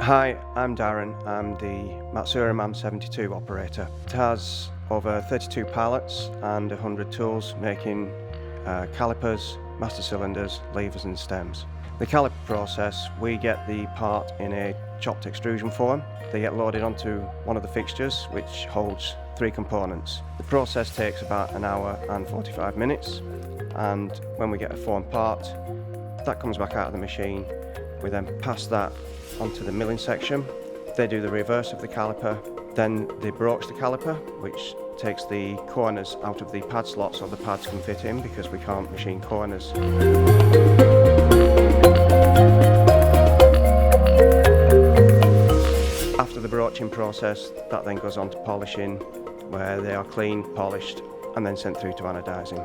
Hi, I'm Darren. I'm the Matsura MAM72 operator. It has over 32 pallets and 100 tools making calipers, master cylinders, levers and stems. The caliper process, we get the part in a chopped extrusion form. They get loaded onto one of the fixtures which holds 3 components. The process takes about an hour and 45 minutes, and when we get a formed part, that comes back out of the machine. We then pass that onto the milling section. They do the reverse of the caliper, then they broach the caliper, which takes the corners out of the pad slots so the pads can fit in, because we can't machine corners. After the broaching process, that then goes on to polishing, where they are cleaned, polished and then sent through to anodizing.